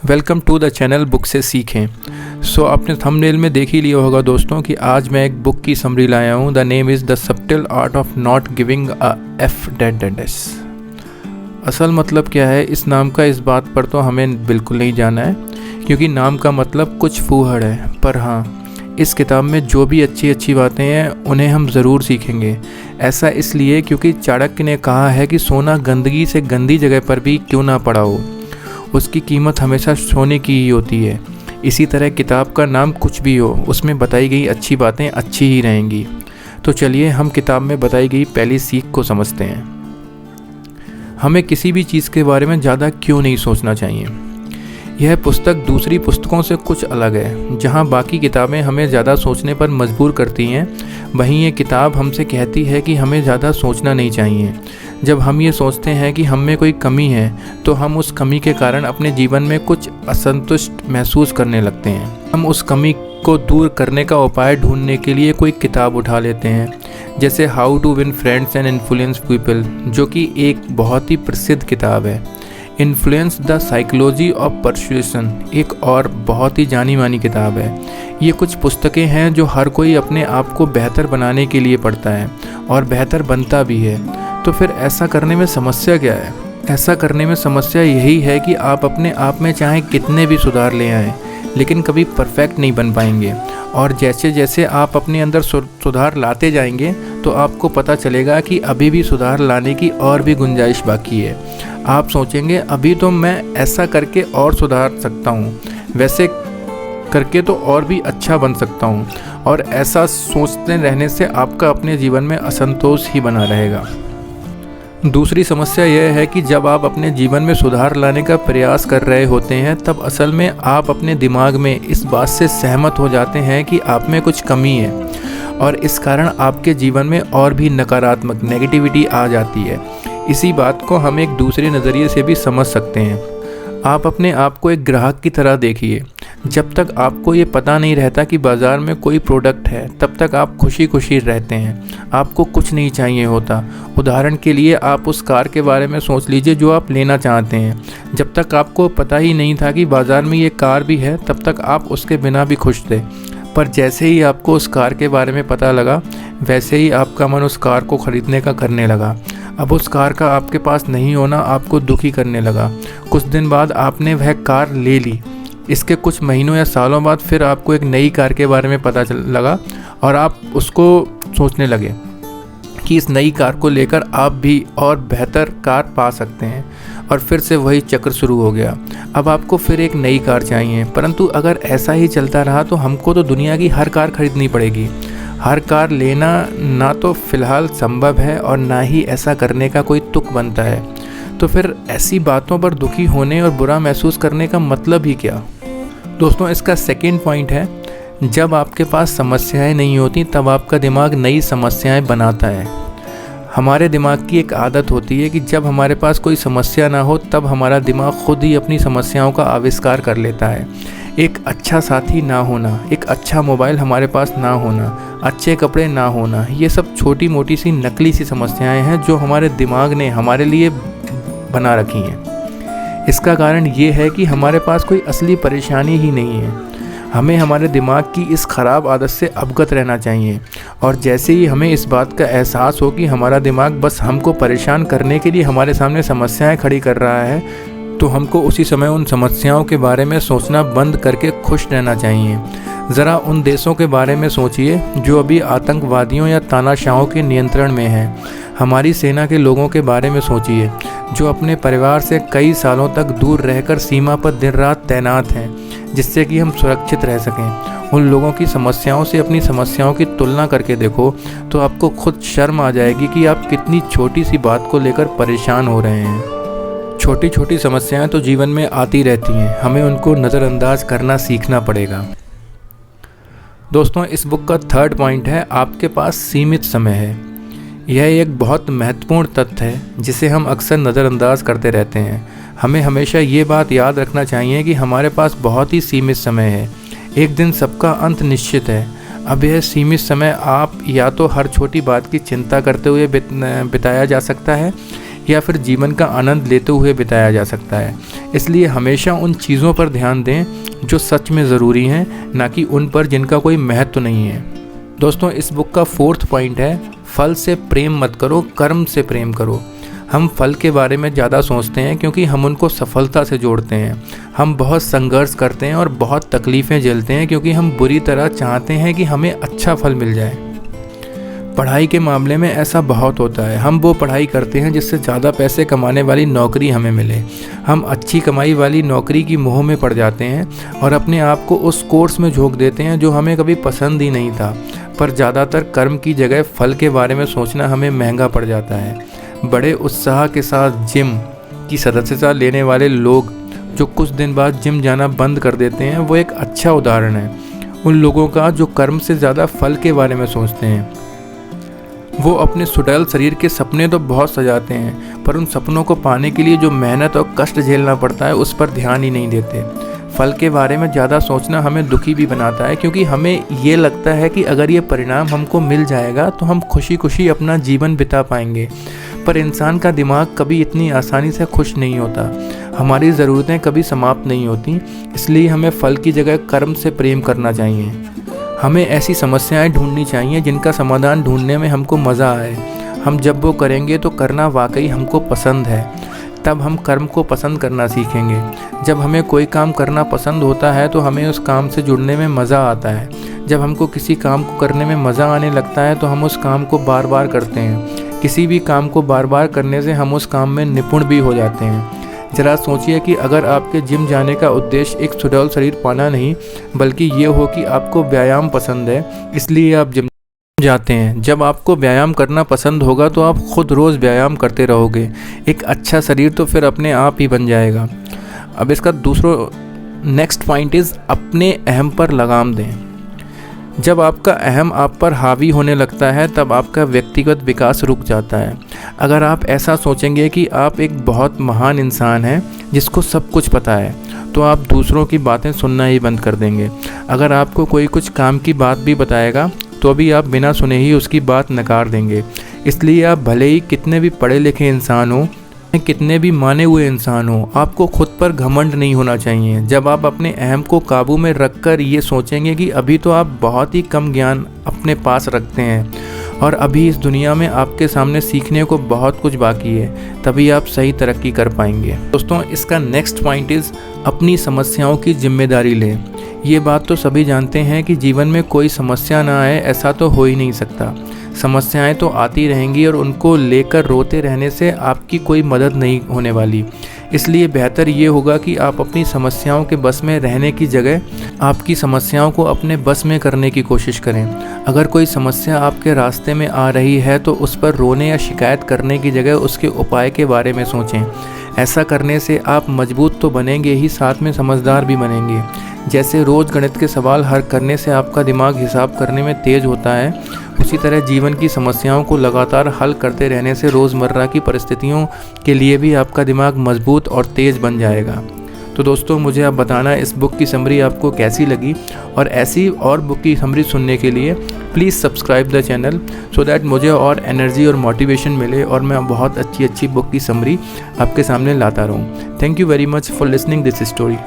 Welcome to the channel book से सीखें। आपने थंबनेल में देख ही लिया होगा दोस्तों कि आज मैं एक बुक की समरी लाया हूँ। The name is the subtle art of not giving a F dead S. असल मतलब क्या है इस नाम का, इस बात पर तो हमें बिल्कुल नहीं जाना है क्योंकि नाम का मतलब कुछ फूहड़ है। पर हाँ, इस किताब में जो भी अच्छी बातें हैं उन्हें हम ज़रूर सीखेंगे। ऐसा इसलिए क्योंकि चाणक्य ने कहा है कि सोना गंदगी से गंदी जगह पर भी क्यों ना पड़ा हो, उसकी कीमत हमेशा सोने की ही होती है। इसी तरह किताब का नाम कुछ भी हो, उसमें बताई गई अच्छी बातें अच्छी ही रहेंगी। तो चलिए हम किताब में बताई गई पहली सीख को समझते हैं। हमें किसी भी चीज़ के बारे में ज़्यादा क्यों नहीं सोचना चाहिए। यह पुस्तक दूसरी पुस्तकों से कुछ अलग है। जहाँ बाकी किताबें हमें ज़्यादा सोचने पर मजबूर करती हैं, वहीं ये किताब हमसे कहती है कि हमें ज़्यादा सोचना नहीं चाहिए। जब हम ये सोचते हैं कि हम में कोई कमी है तो हम उस कमी के कारण अपने जीवन में कुछ असंतुष्ट महसूस करने लगते हैं। हम उस कमी को दूर करने का उपाय ढूंढने के लिए कोई किताब उठा लेते हैं, जैसे how to win friends and influence people, जो कि एक बहुत ही प्रसिद्ध किताब है। Influence the psychology of persuasion एक और बहुत ही जानी मानी किताब है। ये कुछ पुस्तकें हैं जो हर कोई अपने आप को बेहतर बनाने के लिए पढ़ता है और बेहतर बनता भी है। तो फिर ऐसा करने में समस्या क्या है? ऐसा करने में समस्या यही है कि आप अपने आप में चाहे कितने भी सुधार ले आएँ, लेकिन कभी परफेक्ट नहीं बन पाएंगे। और जैसे जैसे आप अपने अंदर सुधार लाते जाएंगे तो आपको पता चलेगा कि अभी भी सुधार लाने की और भी गुंजाइश बाकी है। आप सोचेंगे अभी तो मैं ऐसा करके और सुधार सकता हूँ, वैसे करके तो और भी अच्छा बन सकता हूँ, और ऐसा सोचते रहने से आपका अपने जीवन में असंतोष ही बना रहेगा। दूसरी समस्या यह है कि जब आप अपने जीवन में सुधार लाने का प्रयास कर रहे होते हैं तब असल में आप अपने दिमाग में इस बात से सहमत हो जाते हैं कि आप में कुछ कमी है, और इस कारण आपके जीवन में और भी नकारात्मक नेगेटिविटी आ जाती है। इसी बात को हम एक दूसरे नज़रिए से भी समझ सकते हैं। आप अपने आप को एक ग्राहक की तरह देखिए। जब तक आपको ये पता नहीं रहता कि बाज़ार में कोई प्रोडक्ट है तब तक आप खुशी खुशी रहते हैं, आपको कुछ नहीं चाहिए होता। उदाहरण के लिए आप उस कार के बारे में सोच लीजिए जो आप लेना चाहते हैं। जब तक आपको पता ही नहीं था कि बाज़ार में ये कार भी है तब तक आप उसके बिना भी खुश थे। पर जैसे ही आपको उस कार के बारे में पता लगा वैसे ही आपका मन उस कार को ख़रीदने का करने लगा। अब उस कार का आपके पास नहीं होना आपको दुखी करने लगा। कुछ दिन बाद आपने वह कार ले ली। इसके कुछ महीनों या सालों बाद फिर आपको एक नई कार के बारे में पता लगा और आप उसको सोचने लगे कि इस नई कार को लेकर आप भी और बेहतर कार पा सकते हैं, और फिर से वही चक्र शुरू हो गया। अब आपको फिर एक नई कार चाहिए, परंतु अगर ऐसा ही चलता रहा तो हमको तो दुनिया की हर कार खरीदनी पड़ेगी। हर कार लेना ना तो फ़िलहाल संभव है और ना ही ऐसा करने का कोई तुक बनता है। तो फिर ऐसी बातों पर दुखी होने और बुरा महसूस करने का मतलब ही क्या? दोस्तों, इसका सेकंड पॉइंट है, जब आपके पास समस्याएं नहीं होती तब आपका दिमाग नई समस्याएं बनाता है। हमारे दिमाग की एक आदत होती है कि जब हमारे पास कोई समस्या ना हो तब हमारा दिमाग खुद ही अपनी समस्याओं का आविष्कार कर लेता है। एक अच्छा साथी ना होना, एक अच्छा मोबाइल हमारे पास ना होना, अच्छे कपड़े ना होना, ये सब छोटी मोटी सी नकली सी समस्याएं हैं जो हमारे दिमाग ने हमारे लिए बना रखी हैं। इसका कारण ये है कि हमारे पास कोई असली परेशानी ही नहीं है। हमें हमारे दिमाग की इस ख़राब आदत से अवगत रहना चाहिए, और जैसे ही हमें इस बात का एहसास हो कि हमारा दिमाग बस हमको परेशान करने के लिए हमारे सामने समस्याएं खड़ी कर रहा है, तो हमको उसी समय उन समस्याओं के बारे में सोचना बंद करके खुश रहना चाहिए। ज़रा उन देशों के बारे में सोचिए जो अभी आतंकवादियों या तानाशाहों के नियंत्रण में हैं। हमारी सेना के लोगों के बारे में सोचिए जो अपने परिवार से कई सालों तक दूर रहकर सीमा पर दिन रात तैनात हैं, जिससे कि हम सुरक्षित रह सकें। उन लोगों की समस्याओं से अपनी समस्याओं की तुलना करके देखो तो आपको खुद शर्म आ जाएगी कि आप कितनी छोटी सी बात को लेकर परेशान हो रहे हैं। छोटी छोटी समस्याएं तो जीवन में आती रहती हैं, हमें उनको नज़रअंदाज करना सीखना पड़ेगा। दोस्तों, इस बुक का थर्ड पॉइंट है, आपके पास सीमित समय है। यह एक बहुत महत्वपूर्ण तथ्य है जिसे हम अक्सर नज़रअंदाज करते रहते हैं। हमें हमेशा ये बात याद रखना चाहिए कि हमारे पास बहुत ही सीमित समय है। एक दिन सबका अंत निश्चित है। अब यह सीमित समय आप या तो हर छोटी बात की चिंता करते हुए बिताया जा सकता है, या फिर जीवन का आनंद लेते हुए बिताया जा सकता है। इसलिए हमेशा उन चीज़ों पर ध्यान दें जो सच में ज़रूरी हैं, ना कि उन पर जिनका कोई महत्व नहीं है। दोस्तों, इस बुक का 4th पॉइंट है, फल से प्रेम मत करो, कर्म से प्रेम करो। हम फल के बारे में ज़्यादा सोचते हैं क्योंकि हम उनको सफलता से जोड़ते हैं। हम बहुत संघर्ष करते हैं और बहुत तकलीफ़ें झेलते हैं क्योंकि हम बुरी तरह चाहते हैं कि हमें अच्छा फल मिल जाए। पढ़ाई के मामले में ऐसा बहुत होता है। हम वो पढ़ाई करते हैं जिससे ज़्यादा पैसे कमाने वाली नौकरी हमें मिले। हम अच्छी कमाई वाली नौकरी की मोह में पड़ जाते हैं और अपने आप को उस कोर्स में झोंक देते हैं जो हमें कभी पसंद ही नहीं था। पर ज़्यादातर कर्म की जगह फल के बारे में सोचना हमें महंगा पड़ जाता है। बड़े उत्साह के साथ जिम की सदस्यता लेने वाले लोग जो कुछ दिन बाद जिम जाना बंद कर देते हैं, वो एक अच्छा उदाहरण है उन लोगों का जो कर्म से ज़्यादा फल के बारे में सोचते हैं। वो अपने सुडौल शरीर के सपने तो बहुत सजाते हैं, पर उन सपनों को पाने के लिए जो मेहनत और कष्ट झेलना पड़ता है उस पर ध्यान ही नहीं देते। फल के बारे में ज़्यादा सोचना हमें दुखी भी बनाता है क्योंकि हमें ये लगता है कि अगर ये परिणाम हमको मिल जाएगा तो हम खुशी खुशी अपना जीवन बिता पाएंगे। पर इंसान का दिमाग कभी इतनी आसानी से खुश नहीं होता। हमारी ज़रूरतें कभी समाप्त नहीं होती, इसलिए हमें फल की जगह कर्म से प्रेम करना चाहिए। हमें ऐसी समस्याएं ढूंढनी चाहिए जिनका समाधान ढूंढने में हमको मज़ा आए। हम जब वो करेंगे तो करना वाकई हमको पसंद है, तब हम कर्म को पसंद करना सीखेंगे। जब हमें कोई काम करना पसंद होता है तो हमें उस काम से जुड़ने में मज़ा आता है। जब हमको किसी काम को करने में मज़ा आने लगता है तो हम उस काम को बार बार करते हैं। किसी भी काम को बार बार करने से हम उस काम में निपुण भी हो जाते हैं। ज़रा सोचिए कि अगर आपके जिम जाने का उद्देश्य एक सुडौल शरीर पाना नहीं, बल्कि ये हो कि आपको व्यायाम पसंद है, इसलिए आप जिम जाते हैं। जब आपको व्यायाम करना पसंद होगा तो आप खुद रोज़ व्यायाम करते रहोगे। एक अच्छा शरीर तो फिर अपने आप ही बन जाएगा। अब इसका नेक्स्ट पॉइंट इज़ अपने अहम पर लगाम दें। जब आपका अहम आप पर हावी होने लगता है तब आपका व्यक्तिगत विकास रुक जाता है। अगर आप ऐसा सोचेंगे कि आप एक बहुत महान इंसान हैं जिसको सब कुछ पता है, तो आप दूसरों की बातें सुनना ही बंद कर देंगे। अगर आपको कोई कुछ काम की बात भी बताएगा तो भी आप बिना सुने ही उसकी बात नकार देंगे। इसलिए आप भले ही कितने भी पढ़े लिखे इंसान हो, कितने भी माने हुए इंसान हो, आपको खुद पर घमंड नहीं होना चाहिए। जब आप अपने अहम को काबू में रखकर ये सोचेंगे कि अभी तो आप बहुत ही कम ज्ञान अपने पास रखते हैं और अभी इस दुनिया में आपके सामने सीखने को बहुत कुछ बाकी है, तभी आप सही तरक्की कर पाएंगे। दोस्तों, इसका नेक्स्ट पॉइंट इज़ अपनी समस्याओं की जिम्मेदारी लें। ये बात तो सभी जानते हैं कि जीवन में कोई समस्या ना आए ऐसा तो हो ही नहीं सकता। समस्याएं तो आती रहेंगी और उनको लेकर रोते रहने से आपकी कोई मदद नहीं होने वाली। इसलिए बेहतर ये होगा कि आप अपनी समस्याओं के बस में रहने की जगह आपकी समस्याओं को अपने बस में करने की कोशिश करें। अगर कोई समस्या आपके रास्ते में आ रही है तो उस पर रोने या शिकायत करने की जगह उसके उपाय के बारे में सोचें। ऐसा करने से आप मजबूत तो बनेंगे ही, साथ में समझदार भी बनेंगे। जैसे रोज़ गणित के सवाल हल करने से आपका दिमाग हिसाब करने में तेज़ होता है, उसी तरह जीवन की समस्याओं को लगातार हल करते रहने से रोज़मर्रा की परिस्थितियों के लिए भी आपका दिमाग मजबूत और तेज़ बन जाएगा। तो दोस्तों, मुझे आप बताना इस बुक की समरी आपको कैसी लगी, और ऐसी और बुक की समरी सुनने के लिए please subscribe the channel so that मुझे और एनर्जी और मोटिवेशन मिले और मैं बहुत अच्छी बुक की समरी आपके सामने लाता रहूँ। Thank you very much for listening this story.